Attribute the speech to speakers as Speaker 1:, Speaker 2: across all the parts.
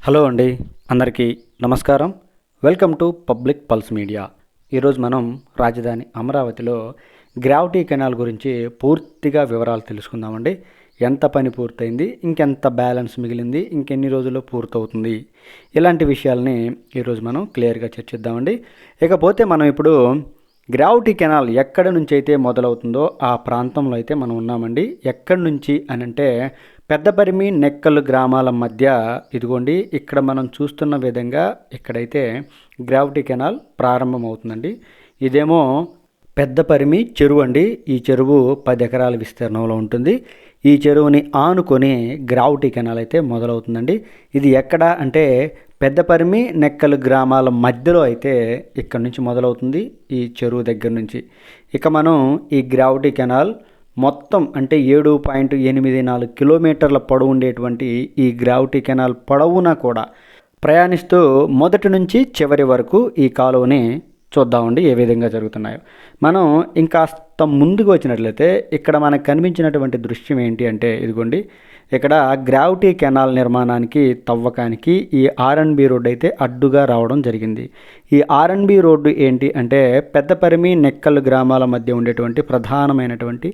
Speaker 1: Hello అండి, అందరికీ నమస్కారం. Welcome to public pulse media. ఈరోజు మనం రాజధాని అమరావతిలో గ్రావిటీ కెనాల్ గురించి పూర్తిగా వివరాలు తెలుసుకుందామండి. ఎంత పని పూర్తయింది, ఇంకెంత బ్యాలెన్స్ మిగిలింది, ఇంకెన్ని రోజుల్లో పూర్తవుతుంది, ఇలాంటి విషయాల్ని ఈరోజు మనం క్లియర్గా చర్చిద్దామండి. ఇకపోతే మనం ఇప్పుడు గ్రావిటీ కెనాల్ ఎక్కడి నుంచి అయితే మొదలవుతుందో ఆ ప్రాంతంలో అయితే మనం ఉన్నామండి. ఎక్కడి నుంచి అని అంటే పెద్దపరిమి నెక్కలు గ్రామాల మధ్య ఇదిగోండి, ఇక్కడ మనం చూస్తున్న విధంగా ఇక్కడైతే గ్రావిటీ కెనాల్ ప్రారంభమవుతుందండి. ఇదేమో పెద్దపరిమి చెరువు అండి. ఈ చెరువు 10 ఎకరాల విస్తీర్ణంలో ఉంటుంది. ఈ చెరువుని ఆనుకొని గ్రావిటీ కెనాల్ అయితే మొదలవుతుందండి. ఇది ఎక్కడ అంటే పెద్దపరిమి నెక్కలు గ్రామాల మధ్యలో అయితే ఇక్కడ నుంచి మొదలవుతుంది, ఈ చెరువు దగ్గర నుంచి. ఇక మనం ఈ గ్రావిటీ కెనాల్ మొత్తం అంటే 7.84 కిలోమీటర్ల పొడవు ఉండేటువంటి ఈ గ్రావిటీ కెనాల్ పొడవునా కూడా ప్రయాణిస్తూ మొదటి నుంచి చివరి వరకు ఈ కాలువని చూద్దామండి ఏ విధంగా జరుగుతున్నాయో. మనం ఇంకాస్త ముందుకు వచ్చినట్లయితే ఇక్కడ మనకు కనిపించినటువంటి దృశ్యం ఏంటి అంటే ఇదిగోండి, ఇక్కడ గ్రావిటీ కెనాల్ నిర్మాణానికి తవ్వకానికి ఈ ఆర్ఎన్బి రోడ్డు అయితే అడ్డుగా రావడం జరిగింది. ఈ ఆర్ఎన్బి రోడ్డు ఏంటి అంటే పెద్దపరిమి నెక్కలు గ్రామాల మధ్య ఉండేటువంటి ప్రధానమైనటువంటి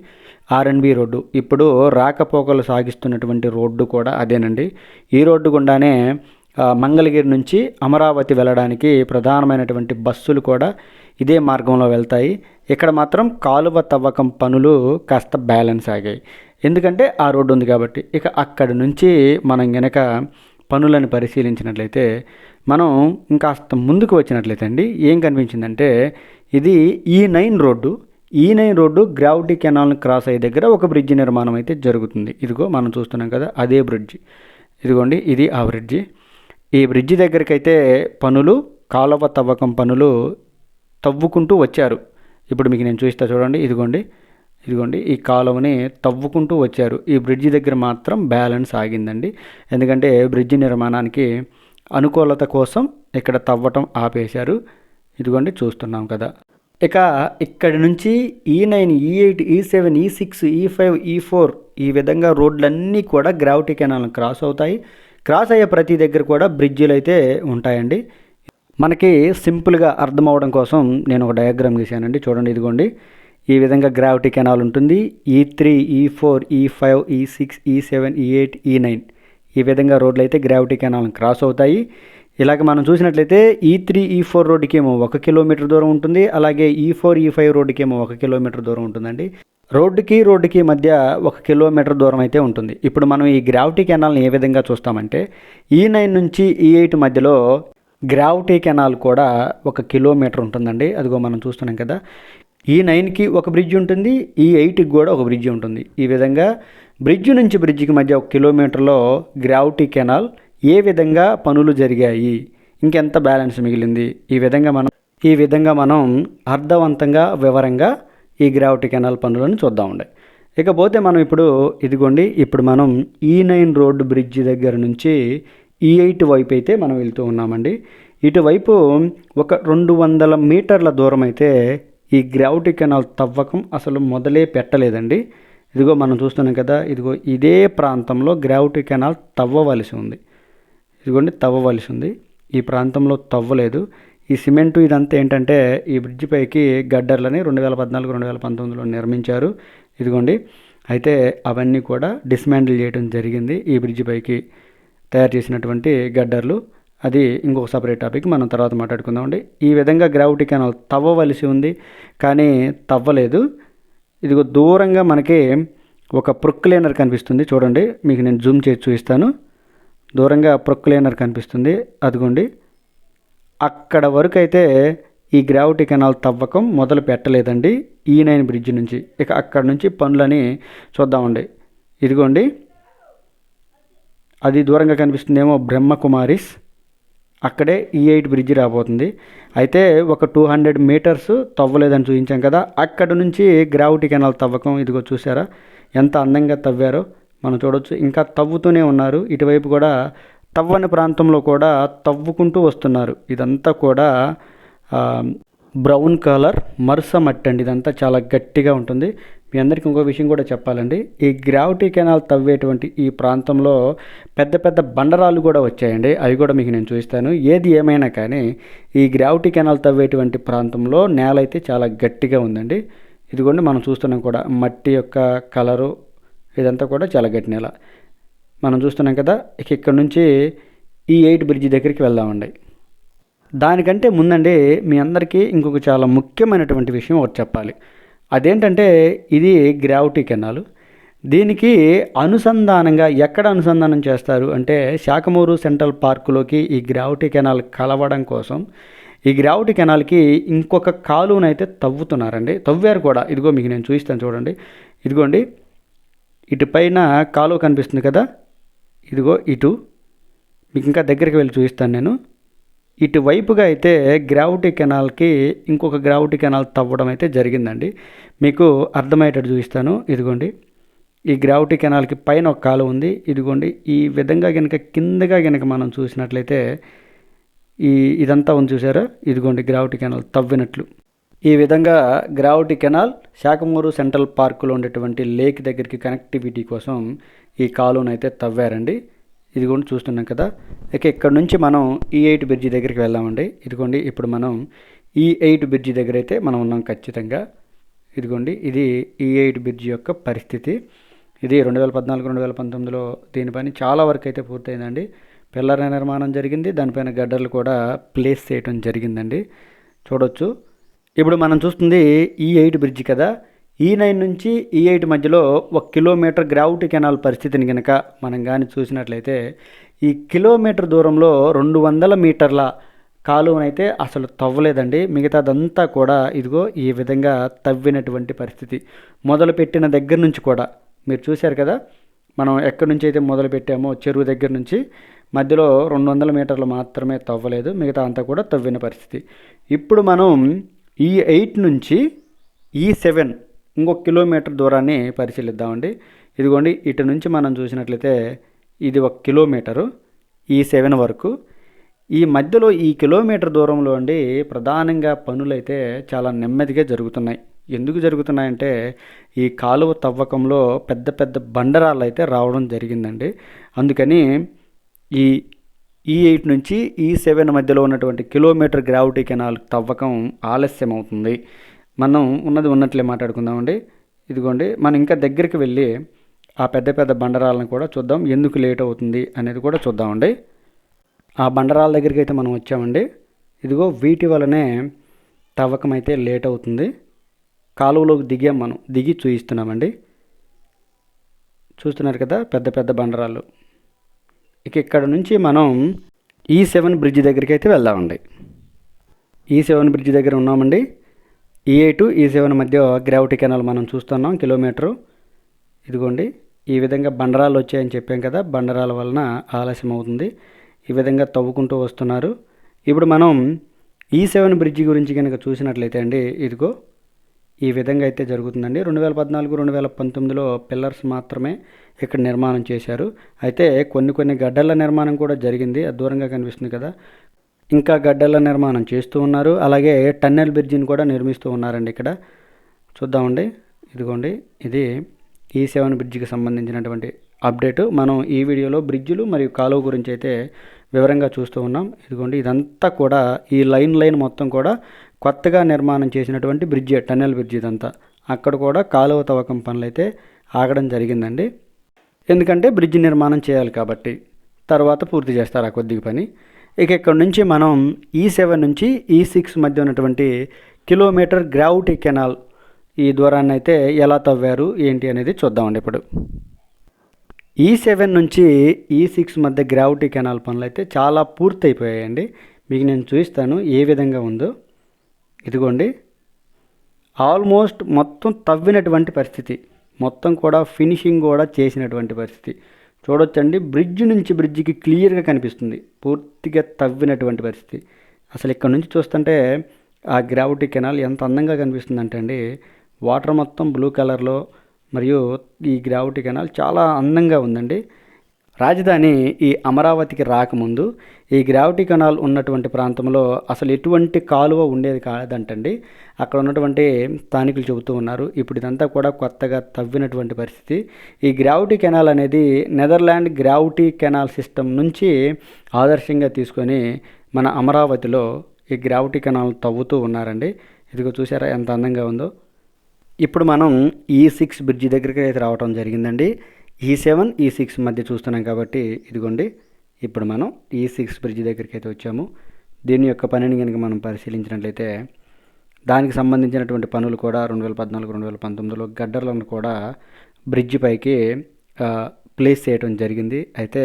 Speaker 1: ఆర్ఎన్బి రోడ్డు. ఇప్పుడు రాకపోకలు సాగిస్తున్నటువంటి రోడ్డు కూడా అదేనండి. ఈ రోడ్డు గుండానే మంగళగిరి నుంచి అమరావతి వెళ్ళడానికి ప్రధానమైనటువంటి బస్సులు కూడా ఇదే మార్గంలో వెళ్తాయి. ఇక్కడ మాత్రం కాలువ తవ్వకం పనులు కాస్త బ్యాలెన్స్ ఆగాయి, ఎందుకంటే ఆ రోడ్డు ఉంది కాబట్టి. ఇక అక్కడి నుంచి మనం గనక పనులను పరిశీలించినట్లయితే మనం ఇంకాస్త ముందుకు వచ్చినట్లయితే అండి ఏం కనిపించిందంటే ఇది E9 road. E9 road gravity కెనాల్ని క్రాస్ అయ్యే దగ్గర ఒక బ్రిడ్జి నిర్మాణం అయితే జరుగుతుంది. ఇదిగో మనం చూస్తున్నాం కదా, అదే బ్రిడ్జి. ఇదిగోండి, ఇది ఆ బ్రిడ్జి. ఈ బ్రిడ్జి దగ్గరికి అయితే పనులు, కాలువ తవ్వకం పనులు తవ్వుకుంటూ వచ్చారు. ఇప్పుడు మీకు నేను చూస్తా చూడండి, ఇదిగోండి ఈ కాలువని తవ్వుకుంటూ వచ్చారు. ఈ బ్రిడ్జి దగ్గర మాత్రం బ్యాలెన్స్ ఆగిందండి, ఎందుకంటే బ్రిడ్జి నిర్మాణానికి అనుకూలత కోసం ఇక్కడ తవ్వటం ఆపేశారు. ఇదిగోండి చూస్తున్నాం కదా. ఇక ఇక్కడి నుంచి E9, E8, E7, E6, E5, E4 ఈ విధంగా రోడ్లన్నీ కూడా గ్రావిటీ కెనాల్ని క్రాస్ అవుతాయి. క్రాస్ అయ్యే ప్రతి దగ్గర కూడా బ్రిడ్జిలు అయితే ఉంటాయండి. మనకి సింపుల్గా అర్థం అవడం కోసం నేను ఒక డయాగ్రామ్ గీసానండి. చూడండి, ఇదిగోండి ఈ విధంగా గ్రావిటీ కెనాల్ ఉంటుంది. E3, E4, E5, E6, E7, E8, E9 ఈ విధంగా రోడ్లు అయితే గ్రావిటీ కెనాల్ని క్రాస్ అవుతాయి. ఇలాగ మనం చూసినట్లయితే E3, E4 రోడ్డుకి ఏమో 1 కిలోమీటర్ దూరం ఉంటుంది, అలాగే E4, E5 రోడ్డుకి ఏమో 1 కిలోమీటర్ దూరం ఉంటుందండి. రోడ్డుకి మధ్య 1 కిలోమీటర్ దూరం అయితే ఉంటుంది. ఇప్పుడు మనం ఈ గ్రావిటీ కెనాల్ని ఏ విధంగా చూస్తామంటే E9 నుంచి E8 మధ్యలో గ్రావిటీ కెనాల్ కూడా 1 కిలోమీటర్ ఉంటుందండి. అదిగో మనం చూస్తున్నాం కదా, E9కి ఒక బ్రిడ్జ్ ఉంటుంది, E8కి కూడా ఒక బ్రిడ్జి ఉంటుంది. ఈ విధంగా బ్రిడ్జి నుంచి బ్రిడ్జికి మధ్య 1 కిలోమీటర్లో గ్రావిటీ కెనాల్ ఏ విధంగా పనులు జరిగాయి, ఇంకెంత బ్యాలెన్స్ మిగిలింది, ఈ విధంగా మనం అర్థవంతంగా వివరంగా ఈ గ్రావిటీ కెనాల్ పనులను చూద్దామండి. ఇకపోతే మనం ఇప్పుడు మనం E9 రోడ్డు బ్రిడ్జి దగ్గర నుంచి E8 వైపు అయితే మనం వెళ్తూ ఉన్నామండి. ఇటువైపు ఒక 200 మీటర్ల దూరం అయితే ఈ గ్రావిటీ కెనాల్ తవ్వకం అసలు మొదలే పెట్టలేదండి. ఇదిగో మనం చూస్తున్నాం కదా, ఇదిగో ఇదే ప్రాంతంలో గ్రావిటీ కెనాల్ తవ్వవలసి ఉంది. ఈ ప్రాంతంలో తవ్వలేదు. ఈ సిమెంటు ఇదంతా ఏంటంటే ఈ బ్రిడ్జి పైకి గడ్డర్లని 2014, 2019లో నిర్మించారు. ఇదిగోండి, అయితే అవన్నీ కూడా డిస్మాండిల్ చేయడం జరిగింది. ఈ బ్రిడ్జి పైకి తయారు చేసినటువంటి గడ్డర్లు, అది ఇంకొక సపరేట్ టాపిక్, మనం తర్వాత మాట్లాడుకుందామండి. ఈ విధంగా గ్రావిటీ కెనాల్ తవ్వవలసి ఉంది కానీ తవ్వలేదు. ఇదిగో దూరంగా మనకి ఒక ప్రొక్లేనర్ కనిపిస్తుంది. చూడండి, మీకు నేను జూమ్ చేసి చూపిస్తాను. దూరంగా ప్రొక్లేనర్ కనిపిస్తుంది, అదిగోండి. అక్కడ వరకు అయితే ఈ గ్రావిటీ కెనాల్ తవ్వకం మొదలు పెట్టలేదండి E9 బ్రిడ్జి నుంచి. ఇక అక్కడ నుంచి పనులని చూద్దామండి. ఇదిగోండి, అది దూరంగా కనిపిస్తుందేమో బ్రహ్మకుమారిస్, అక్కడే E8 బ్రిడ్జి రాబోతుంది. అయితే ఒక 200 మీటర్స్ తవ్వలేదని చూపించాం కదా, అక్కడ నుంచి గ్రావిటీ కెనాల్ తవ్వకం ఇదిగో చూసారా ఎంత అందంగా తవ్వారో మనం చూడవచ్చు. ఇంకా తవ్వుతూనే ఉన్నారు. ఇటువైపు కూడా తవ్వని ప్రాంతంలో కూడా తవ్వుకుంటూ వస్తున్నారు. ఇదంతా కూడా బ్రౌన్ కలర్ మరుస మట్టి అండి. ఇదంతా చాలా గట్టిగా ఉంటుంది. మీ అందరికీ ఇంకో విషయం కూడా చెప్పాలండి. ఈ గ్రావిటీ కెనాల్ తవ్వేటువంటి ఈ ప్రాంతంలో పెద్ద పెద్ద బండరాళ్ళు కూడా వచ్చాయండి. అవి కూడా మీకు నేను చూపిస్తాను. ఏది ఏమైనా కానీ ఈ గ్రావిటీ కెనాల్ తవ్వేటువంటి ప్రాంతంలో నేల అయితే చాలా గట్టిగా ఉందండి. ఇదిగోండి మనం చూస్తున్నాం కూడా మట్టి యొక్క కలరు ఇదంతా కూడా చాలా గట్టి నేల మనం చూస్తున్నాం కదా. ఇక్కడ నుంచి E8 బ్రిడ్జి దగ్గరికి వెళ్దామండి. దానికంటే ముందండి మీ అందరికీ ఇంకొక చాలా ముఖ్యమైనటువంటి విషయం ఒకటి చెప్పాలి. అదేంటంటే ఇది గ్రావిటీ కెనాల్. దీనికి అనుసంధానంగా ఎక్కడ అనుసంధానం చేస్తారు అంటే శాఖమూరు సెంట్రల్ పార్కులోకి ఈ గ్రావిటీ కెనాల్ కలవడం కోసం ఈ గ్రావిటీ కెనాల్కి ఇంకొక కాలువనైతే తవ్వుతున్నారండి. తవ్వారు కూడా. ఇదిగో మీకు నేను చూపిస్తాను చూడండి. ఇదిగోండి ఇటు పైన కాలువ కనిపిస్తుంది కదా, ఇదిగో ఇటు మీకు ఇంకా దగ్గరికి వెళ్ళి చూపిస్తాను నేను. ఇటువైపుగా అయితే గ్రావిటీ కెనాల్కి ఇంకొక గ్రావిటీ కెనాల్ తవ్వడం అయితే జరిగిందండి. మీకు అర్థమయ్యేటట్టు చూపిస్తాను. ఇదిగోండి ఈ గ్రావిటీ కెనాల్కి పైన ఒక కాలువ ఉంది. ఇదిగోండి ఈ విధంగా కనుక కిందగా కనుక మనం చూసినట్లయితే ఇదంతా ఉంది చూసారా. ఇదిగోండి గ్రావిటీ కెనాల్ తవ్వినట్లు. ఈ విధంగా గ్రావిటీ కెనాల్ శాఖమూరు సెంట్రల్ పార్కులో ఉండేటువంటి లేక్ దగ్గరికి కనెక్టివిటీ కోసం ఈ కాలువను అయితే తవ్వారండి. ఇదిగోండి చూస్తున్నాం కదా. ఇక్కడ నుంచి మనం E8 బ్రిడ్జి దగ్గరికి వెళ్దామండి. ఇదిగోండి ఇప్పుడు మనం E8 బ్రిడ్జి దగ్గర అయితే మనం ఉన్నాం ఖచ్చితంగా. ఇదిగోండి ఇది E8 బ్రిడ్జి యొక్క పరిస్థితి. ఇది 2014-2019లో దీని పని చాలా వరకు అయితే పూర్తయిందండి. పిల్లర్ నిర్మాణం జరిగింది. దానిపైన గడ్డర్లు కూడా ప్లేస్ చేయడం జరిగిందండి. చూడొచ్చు. ఇప్పుడు మనం చూస్తుంది E8 బ్రిడ్జి కదా. E9 నుంచి E8 మధ్యలో 1 కిలోమీటర్ గ్రావిటీ కెనాల్ పరిస్థితిని కనుక మనం కానీ చూసినట్లయితే ఈ కిలోమీటర్ దూరంలో 200 మీటర్ల కాలువనైతే అసలు తవ్వలేదండి. మిగతాదంతా కూడా ఇదిగో ఈ విధంగా తవ్వినటువంటి పరిస్థితి. మొదలుపెట్టిన దగ్గర నుంచి కూడా మీరు చూశారు కదా. మనం ఎక్కడి నుంచి అయితే మొదలు పెట్టామో చెరువు దగ్గర నుంచి మధ్యలో 200 మీటర్లు మాత్రమే తవ్వలేదు. మిగతా అంతా కూడా తవ్విన పరిస్థితి. ఇప్పుడు మనం E8 నుంచి E7 ఇంకొక కిలోమీటర్ దూరాన్ని పరిశీలిద్దామండి. ఇదిగోండి ఇటు నుంచి మనం చూసినట్లయితే ఇది 1 కిలోమీటరు E7 వరకు. ఈ మధ్యలో ఈ కిలోమీటర్ దూరంలో అండి ప్రధానంగా పనులైతే చాలా నెమ్మదిగా జరుగుతున్నాయి. ఎందుకు జరుగుతున్నాయంటే ఈ కాలువ తవ్వకంలో పెద్ద పెద్ద బండరాళ్ళు అయితే రావడం జరిగిందండి. అందుకని ఈ E8 నుంచి E7 మధ్యలో ఉన్నటువంటి కిలోమీటర్ గ్రావిటీ కెనాల్ తవ్వకం ఆలస్యం అవుతుంది. మనం ఉన్నది ఉన్నట్లే మాట్లాడుకుందామండి. ఇదిగోండి మనం ఇంకా దగ్గరికి వెళ్ళి ఆ పెద్ద పెద్ద బండరాలను కూడా చూద్దాం. ఎందుకు లేట్ అవుతుంది అనేది కూడా చూద్దామండి. ఆ బండరాల దగ్గరికి అయితే మనం వచ్చామండి. ఇదిగో వీటి వలనే తవ్వకం అయితే లేట్ అవుతుంది. కాలువలోకి దిగాం. మనం దిగి చూపిస్తున్నామండి. చూస్తున్నారు కదా పెద్ద పెద్ద బండరాళ్ళు. ఇక్కడ నుంచి మనం E7 బ్రిడ్జి దగ్గరికి అయితే వెళ్దామండి. E7 బ్రిడ్జి దగ్గర ఉన్నామండి. E8 E7 మధ్య గ్రావిటీ కెనాల్ మనం చూస్తున్నాం కిలోమీటరు. ఇదిగోండి ఈ విధంగా బండరాలు వచ్చాయని చెప్పాం కదా. బండరాల వలన ఆలస్యం అవుతుంది. ఈ విధంగా తవ్వుకుంటూ వస్తున్నారు. ఇప్పుడు మనం E7 బ్రిడ్జి గురించి కనుక చూసినట్లయితే అండి ఇదిగో ఈ విధంగా అయితే జరుగుతుందండి. 2014-2019లో పిల్లర్స్ మాత్రమే ఇక్కడ నిర్మాణం చేశారు. అయితే కొన్ని గడ్డల నిర్మాణం కూడా జరిగింది. అది దూరంగా కనిపిస్తుంది కదా. ఇంకా గడ్డల నిర్మాణం చేస్తూ ఉన్నారు. అలాగే టన్నెల్ బ్రిడ్జిని కూడా నిర్మిస్తూ ఉన్నారండి. ఇక్కడ చూద్దామండి. ఇదిగోండి ఇది E7 బ్రిడ్జికి సంబంధించినటువంటి అప్డేటు. మనం ఈ వీడియోలో బ్రిడ్జిలు మరియు కాలువ గురించి అయితే వివరంగా చూస్తూ ఉన్నాం. ఇదిగోండి ఇదంతా కూడా ఈ లైన్ మొత్తం కూడా కొత్తగా నిర్మాణం చేసినటువంటి బ్రిడ్జి, టన్నెల్ బ్రిడ్జి ఇదంతా. అక్కడ కూడా కాలువ తవ్వకం పనులు అయితే ఆగడం జరిగిందండి. ఎందుకంటే బ్రిడ్జి నిర్మాణం చేయాలి కాబట్టి తర్వాత పూర్తి చేస్తారు ఆ కొద్దిగా పని. ఇక్కడ నుంచి మనం E7 నుంచి E6 మధ్య ఉన్నటువంటి కిలోమీటర్ గ్రావిటీ కెనాల్ ఈ దూరాన్ని అయితే ఎలా తవ్వారు ఏంటి అనేది చూద్దామండి. ఇప్పుడు E7 నుంచి E6 మధ్య గ్రావిటీ కెనాల్ పనులు అయితే చాలా పూర్తయిపోయాయండి. మీకు నేను చూపిస్తాను ఏ విధంగా ఉందో. ఇదిగోండి ఆల్మోస్ట్ మొత్తం తవ్వినటువంటి పరిస్థితి, మొత్తం కూడా ఫినిషింగ్ కూడా చేసినటువంటి పరిస్థితి చూడొచ్చండి. బ్రిడ్జ్ నుంచి బ్రిడ్జికి క్లియర్గా కనిపిస్తుంది పూర్తిగా తవ్వినటువంటి పరిస్థితి. అసలు ఇక్కడ నుంచి చూస్తుంటే ఆ గ్రావిటీ కెనాల్ ఎంత అందంగా కనిపిస్తుందంటే అండి, వాటర్ మొత్తం బ్లూ కలర్లో మరియు ఈ గ్రావిటీ కెనాల్ చాలా అందంగా ఉందండి. రాజధాని ఈ అమరావతికి రాకముందు ఈ గ్రావిటీ కెనాల్ ఉన్నటువంటి ప్రాంతంలో అసలు ఎటువంటి కాలువ ఉండేది కాదంటండి. అక్కడ ఉన్నటువంటి స్థానికులు చెబుతూ ఉన్నారు. ఇప్పుడు ఇదంతా కూడా కొత్తగా తవ్వినటువంటి పరిస్థితి. ఈ గ్రావిటీ కెనాల్ అనేది నెదర్లాండ్ గ్రావిటీ కెనాల్ సిస్టమ్ నుంచి ఆదర్శంగా తీసుకొని మన అమరావతిలో ఈ గ్రావిటీ కెనాల్ తవ్వుతూ ఉన్నారండి. ఇదిగో చూసారా ఎంత అందంగా ఉందో. ఇప్పుడు మనం E6 బ్రిడ్జి దగ్గరికి అయితే రావడం జరిగిందండి. E7 E6 మధ్య చూస్తున్నాం కాబట్టి ఇదిగోండి ఇప్పుడు మనం E6 బ్రిడ్జి దగ్గరికి అయితే వచ్చాము. దీని యొక్క పనిని కనుక మనం పరిశీలించినట్లయితే దానికి సంబంధించినటువంటి పనులు కూడా 2014-2019లో గడ్డర్లను కూడా బ్రిడ్జి పైకి ప్లేస్ చేయడం జరిగింది. అయితే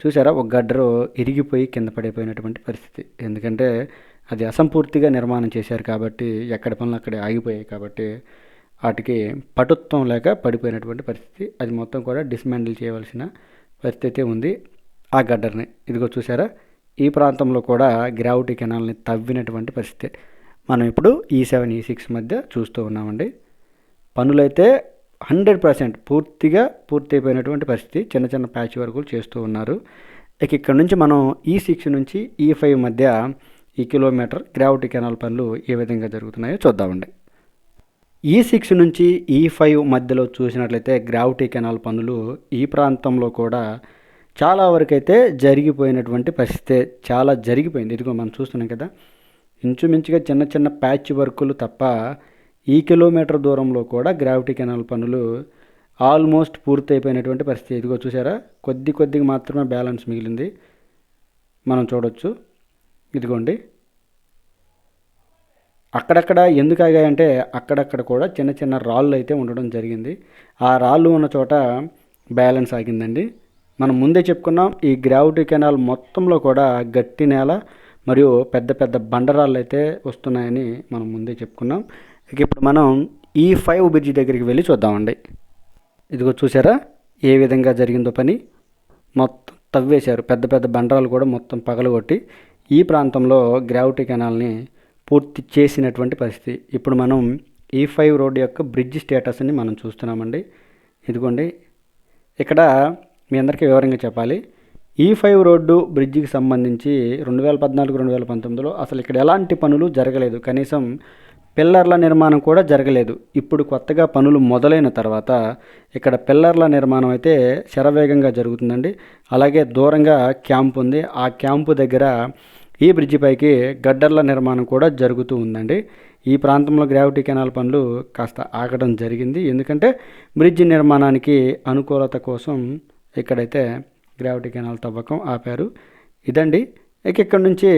Speaker 1: చూసారా ఒక గడ్డరు ఇరిగిపోయి కింద పడిపోయినటువంటి పరిస్థితి. ఎందుకంటే అది అసంపూర్తిగా నిర్మాణం చేశారు కాబట్టి ఎక్కడ పనులు అక్కడే ఆగిపోయాయి కాబట్టి వాటికి పటుత్వం లేక పడిపోయినటువంటి పరిస్థితి. అది మొత్తం కూడా డిస్మాండిల్ చేయవలసిన పరిస్థితి ఉంది ఆ గడ్డర్ని. ఇదిగో చూసారా ఈ ప్రాంతంలో కూడా గ్రావిటీ కెనాల్ని తవ్వినటువంటి పరిస్థితి మనం ఇప్పుడు E7 E6 మధ్య చూస్తూ ఉన్నామండి. పనులైతే 100% పూర్తిగా పూర్తయిపోయినటువంటి పరిస్థితి. చిన్న చిన్న ప్యాచ్ వర్కులు చేస్తూ ఉన్నారు. ఇక ఇక్కడ నుంచి మనం E6 నుంచి E5 మధ్య ఈ కిలోమీటర్ గ్రావిటీ కెనాల్ పనులు ఏ విధంగా జరుగుతున్నాయో చూద్దామండి. E6 నుంచి E5 మధ్యలో చూసినట్లయితే గ్రావిటీ కెనాల్ పనులు ఈ ప్రాంతంలో కూడా చాలా వరకు అయితే జరిగిపోయినటువంటి పరిస్థితి. చాలా జరిగిపోయింది. ఇదిగో మనం చూస్తున్నాం కదా ఇంచుమించుగా చిన్న చిన్న ప్యాచ్ వర్కులు తప్ప ఈ కిలోమీటర్ దూరంలో కూడా గ్రావిటీ కెనాల్ పనులు ఆల్మోస్ట్ పూర్తయిపోయినటువంటి పరిస్థితి. ఇదిగో చూసారా కొద్దిగా మాత్రమే బ్యాలెన్స్ మిగిలింది మనం చూడొచ్చు. ఇదిగోండి అక్కడక్కడ ఎందుకు ఆగాయంటే అక్కడక్కడ కూడా చిన్న చిన్న రాళ్ళు అయితే ఉండడం జరిగింది. ఆ రాళ్ళు ఉన్న చోట బ్యాలెన్స్ ఆగిందండి. మనం ముందే చెప్పుకున్నాం ఈ గ్రావిటీ కెనాల్ మొత్తంలో కూడా గట్టి నేల మరియు పెద్ద పెద్ద బండరాళ్ళు అయితే వస్తున్నాయని మనం ముందే చెప్పుకున్నాం. ఇక ఇప్పుడు మనం E5 బ్రిడ్జి దగ్గరికి వెళ్ళి చూద్దామండి. ఇదిగో చూసారా ఏ విధంగా జరిగిందో పని. మొత్తం తవ్వేశారు. పెద్ద పెద్ద బండరాలు కూడా మొత్తం పగలగొట్టి ఈ ప్రాంతంలో గ్రావిటీ కెనాల్ని పూర్తి చేసినటువంటి పరిస్థితి. ఇప్పుడు మనం E5 రోడ్డు యొక్క బ్రిడ్జ్ స్టేటస్ని మనం చూస్తున్నామండి. ఇదిగోండి ఇక్కడ మీ అందరికీ వివరంగా చెప్పాలి. E5 రోడ్డు బ్రిడ్జికి సంబంధించి 2014-2019లో అసలు ఇక్కడ ఎలాంటి పనులు జరగలేదు. కనీసం పిల్లర్ల నిర్మాణం కూడా జరగలేదు. ఇప్పుడు కొత్తగా పనులు మొదలైన తర్వాత ఇక్కడ పిల్లర్ల నిర్మాణం అయితే శరవేగంగా జరుగుతుందండి. అలాగే దూరంగా క్యాంప్ ఉంది. ఆ క్యాంపు దగ్గర ఈ బ్రిడ్జి పైకి గడ్డర్ల నిర్మాణం కూడా జరుగుతూ ఉందండి. ఈ ప్రాంతంలో గ్రావిటీ కెనాల్ పనులు కాస్త ఆగడం జరిగింది. ఎందుకంటే బ్రిడ్జి నిర్మాణానికి అనుకూలత కోసం ఇక్కడైతే గ్రావిటీ కెనాల్ తవ్వకం ఆపారు. ఇదండి. ఇక ఇక్కడ నుంచి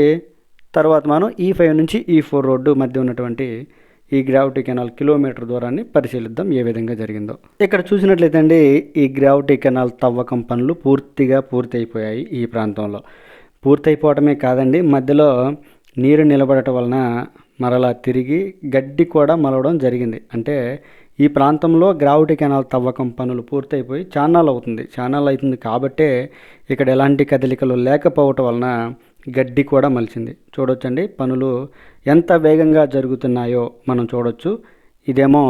Speaker 1: తర్వాత మనం E5 నుంచి E4 రోడ్డు మధ్య ఉన్నటువంటి ఈ గ్రావిటీ కెనాల్ కిలోమీటర్ దూరాన్ని పరిశీలిద్దాం ఏ విధంగా జరిగిందో. ఇక్కడ చూసినట్లయితే అండి ఈ గ్రావిటీ కెనాల్ తవ్వకం పనులు పూర్తిగా పూర్తయిపోయాయి. ఈ ప్రాంతంలో పూర్తయిపోవటమే కాదండి మధ్యలో నీరు నిలబడటం వలన మరలా తిరిగి గడ్డి కూడా మలవడం జరిగింది. అంటే ఈ ప్రాంతంలో గ్రావిటీ కెనాల్ తవ్వకం పనులు పూర్తయిపోయి చాన్నాళ్ళు అవుతుంది కాబట్టే ఇక్కడ ఎలాంటి కదలికలు లేకపోవటం వలన గడ్డి కూడా మలిచింది. చూడొచ్చండి పనులు ఎంత వేగంగా జరుగుతున్నాయో మనం చూడొచ్చు. ఇదేమో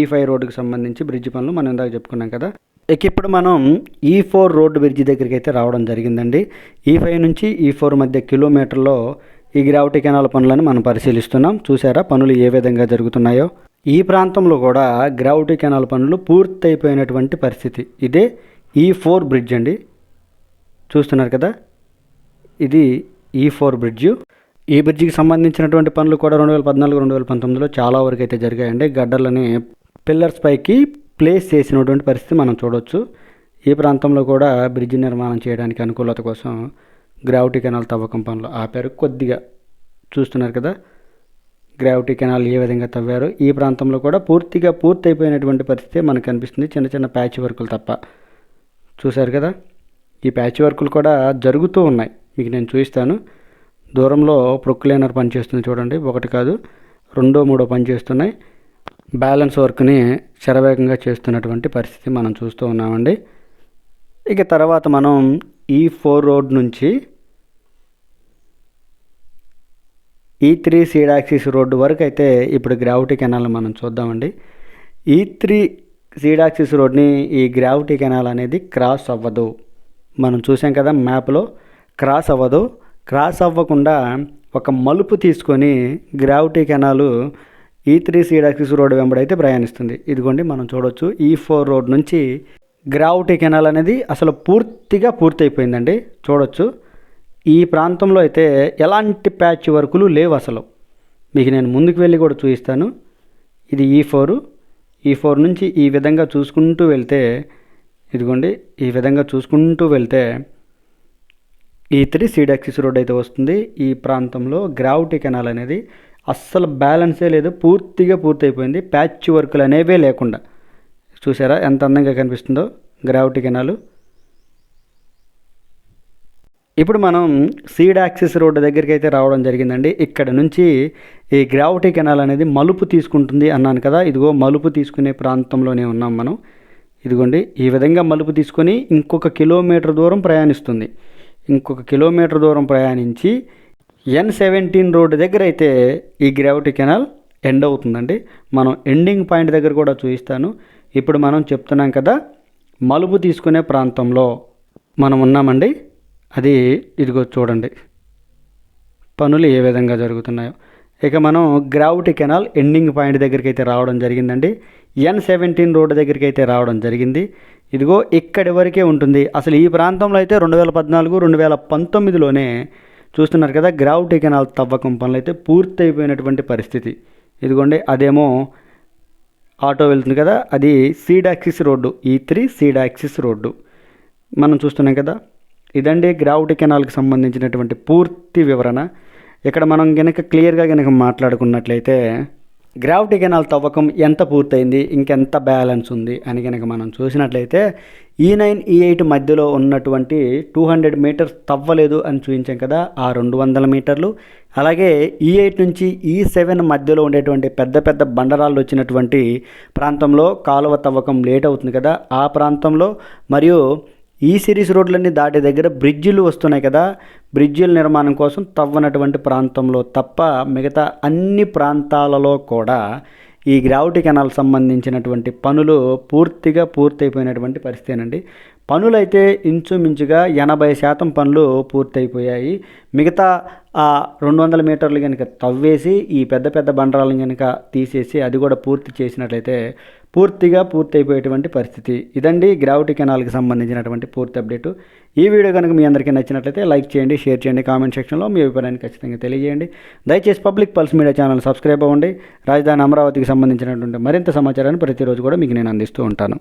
Speaker 1: E5 రోడ్డుకి సంబంధించి బ్రిడ్జి పనులు మనం ఇందాక చెప్పుకున్నాం కదా. ఇక ఇప్పుడు మనం E4 రోడ్డు బ్రిడ్జి దగ్గరికి అయితే రావడం జరిగిందండి. E5 నుంచి E4 మధ్య కిలోమీటర్లో ఈ గ్రావిటీ కెనాల్ పనులను మనం పరిశీలిస్తున్నాం. చూసారా పనులు ఏ విధంగా జరుగుతున్నాయో. ఈ ప్రాంతంలో కూడా గ్రావిటీ కెనాల్ పనులు పూర్తయిపోయినటువంటి పరిస్థితి. ఇదే E4 బ్రిడ్జ్ అండి. చూస్తున్నారు కదా ఇది E4 బ్రిడ్జు. ఈ బ్రిడ్జికి సంబంధించినటువంటి పనులు కూడా 2014-2019లో చాలా వరకు అయితే జరిగాయండి. గడ్డర్లని పిల్లర్స్ పైకి ప్లేస్ చేసినటువంటి పరిస్థితి మనం చూడవచ్చు. ఈ ప్రాంతంలో కూడా బ్రిడ్జి నిర్మాణం చేయడానికి అనుకూలత కోసం గ్రావిటీ కెనాల్ తవ్వకం పనులు ఆపారు. కొద్దిగా చూస్తున్నారు కదా గ్రావిటీ కెనాల్ ఏ విధంగా తవ్వారు. ఈ ప్రాంతంలో కూడా పూర్తిగా పూర్తయిపోయినటువంటి పరిస్థితి మనకు కనిపిస్తుంది. చిన్న చిన్న ప్యాచ్ వర్కులు తప్ప. చూశారు కదా ఈ ప్యాచ్ వర్కులు కూడా జరుగుతూ ఉన్నాయి. మీకు నేను చూపిస్తాను. దూరంలో ప్రొక్లైనర్ పనిచేస్తుంది చూడండి. ఒకటి కాదు 2, 3 పనిచేస్తున్నాయి. బ్యాలెన్స్ వర్క్ని శరవేగంగా చేస్తున్నటువంటి పరిస్థితి మనం చూస్తూ ఉన్నామండి. ఇక తర్వాత మనం E4 రోడ్ నుంచి E3 సీడ్ యాక్సిస్ రోడ్డు వరకు అయితే ఇప్పుడు గ్రావిటీ కెనాల్ మనం చూద్దామండి. E3 సీడ్ యాక్సిస్ రోడ్ని ఈ గ్రావిటీ కెనాల్ అనేది క్రాస్ అవ్వదు. మనం చూసాం కదా మ్యాప్లో, క్రాస్ అవ్వదు. క్రాస్ అవ్వకుండా ఒక మలుపు తీసుకొని gravity canal E3 seed axis road వెంబడైతే ప్రయాణిస్తుంది. ఇదిగోండి మనం చూడవచ్చు E4 రోడ్ నుంచి గ్రావిటీ కెనాల్ అనేది అసలు పూర్తిగా పూర్తయిపోయిందండి. చూడొచ్చు ఈ ప్రాంతంలో అయితే ఎలాంటి ప్యాచ్ వర్కులు లేవు అసలు. మీకు నేను ముందుకు వెళ్ళి కూడా చూపిస్తాను. ఇది E4 నుంచి ఈ విధంగా చూసుకుంటూ వెళ్తే, ఇదిగోండి ఈ విధంగా చూసుకుంటూ వెళ్తే E3 సీడ్ యాక్సిస్ రోడ్ అయితే వస్తుంది. ఈ ప్రాంతంలో గ్రావిటీ కెనాల్ అనేది అస్సలు బ్యాలెన్సే లేదు, పూర్తిగా పూర్తయిపోయింది. ప్యాచ్ వర్కులు అనేవే లేకుండా. చూసారా ఎంత అందంగా కనిపిస్తుందో గ్రావిటీ కెనాలు. ఇప్పుడు మనం సీడ్ యాక్సిస్ రోడ్డు దగ్గరికి అయితే రావడం జరిగిందండి. ఇక్కడ నుంచి ఈ గ్రావిటీ కెనాల్ అనేది మలుపు తీసుకుంటుంది అన్నాను కదా. ఇదిగో మలుపు తీసుకునే ప్రాంతంలోనే ఉన్నాం మనం. ఇదిగోండి ఈ విధంగా మలుపు తీసుకొని ఇంకొక కిలోమీటర్ దూరం ప్రయాణిస్తుంది. ఇంకొక కిలోమీటర్ దూరం ప్రయాణించి N17 రోడ్డు దగ్గర అయితే ఈ గ్రావిటీ కెనాల్ ఎండ్ అవుతుందండి. మనం ఎండింగ్ పాయింట్ దగ్గర కూడా చూపిస్తాను. ఇప్పుడు మనం చెప్తున్నాం కదా మలుపు తీసుకునే ప్రాంతంలో మనం ఉన్నామండి. అది ఇదిగో చూడండి పనులు ఏ విధంగా జరుగుతున్నాయో. ఇక మనం గ్రావిటీ కెనాల్ ఎండింగ్ పాయింట్ దగ్గరికి అయితే రావడం జరిగిందండి. N17 రోడ్డు దగ్గరికి అయితే రావడం జరిగింది. ఇదిగో ఇక్కడి వరకే ఉంటుంది. అసలు ఈ ప్రాంతంలో అయితే 2014, 2019లోనే చూస్తున్నారు కదా గ్రావిటీ కెనాల్ తవ్వకం పనులు అయితే పూర్తయిపోయినటువంటి పరిస్థితి. ఇదిగోండి అదేమో ఆటో వెళ్తుంది కదా, అది seed axis road, E3 seed axis road మనం చూస్తున్నాం కదా. ఇదండి గ్రావిటీ కెనాల్కి సంబంధించినటువంటి పూర్తి వివరణ. ఇక్కడ మనం కనుక క్లియర్గా కనుక మాట్లాడుకున్నట్లయితే గ్రావిటీ కెనాల్ తవ్వకం ఎంత పూర్తయింది, ఇంకెంత బ్యాలెన్స్ ఉంది అని కనుక మనం చూసినట్లయితే E9, E8 మధ్యలో ఉన్నటువంటి 200 మీటర్స్ తవ్వలేదు అని చూపించాం కదా, ఆ 200 మీటర్లు. అలాగే E8 నుంచి E7 మధ్యలో ఉండేటువంటి పెద్ద పెద్ద బండరాళ్ళు వచ్చినటువంటి ప్రాంతంలో కాలువ తవ్వకం లేట్ అవుతుంది కదా, ఆ ప్రాంతంలో. మరియు ఈ సిరీస్ రోడ్లన్నీ దాటి దగ్గర బ్రిడ్జిలు వస్తున్నాయి కదా, బ్రిడ్జిల నిర్మాణం కోసం తవ్వనటువంటి ప్రాంతంలో తప్ప మిగతా అన్ని ప్రాంతాలలో కూడా ఈ గ్రావిటీ కెనాల్ సంబంధించినటువంటి పనులు పూర్తిగా పూర్తయిపోయినటువంటి పరిస్థితేనండి. పనులైతే ఇంచుమించుగా 80% పనులు పూర్తయిపోయాయి. మిగతా ఆ 200 మీటర్లు కనుక తవ్వేసి ఈ పెద్ద పెద్ద బండరాలను కనుక తీసేసి అది కూడా పూర్తి చేసినట్లయితే పూర్తిగా పూర్తయిపోయేటువంటి పరిస్థితి. ఇదండి గ్రావిటీ కెనాల్కి సంబంధించినటువంటి పూర్తి అప్డేటు. ఈ వీడియో కనుక మీ అందరికీ నచ్చినట్లయితే లైక్ చేయండి, షేర్ చేయండి, కామెంట్ సెక్షన్లో మీ అభిప్రాయాన్ని ఖచ్చితంగా తెలియజేయండి. దయచేసి public pulse media channel subscribe అవ్వండి. రాజధాని అమరావతికి సంబంధించినటువంటి మరింత సమాచారాన్ని ప్రతిరోజు కూడా మీకు నేను అందిస్తూ ఉంటాను.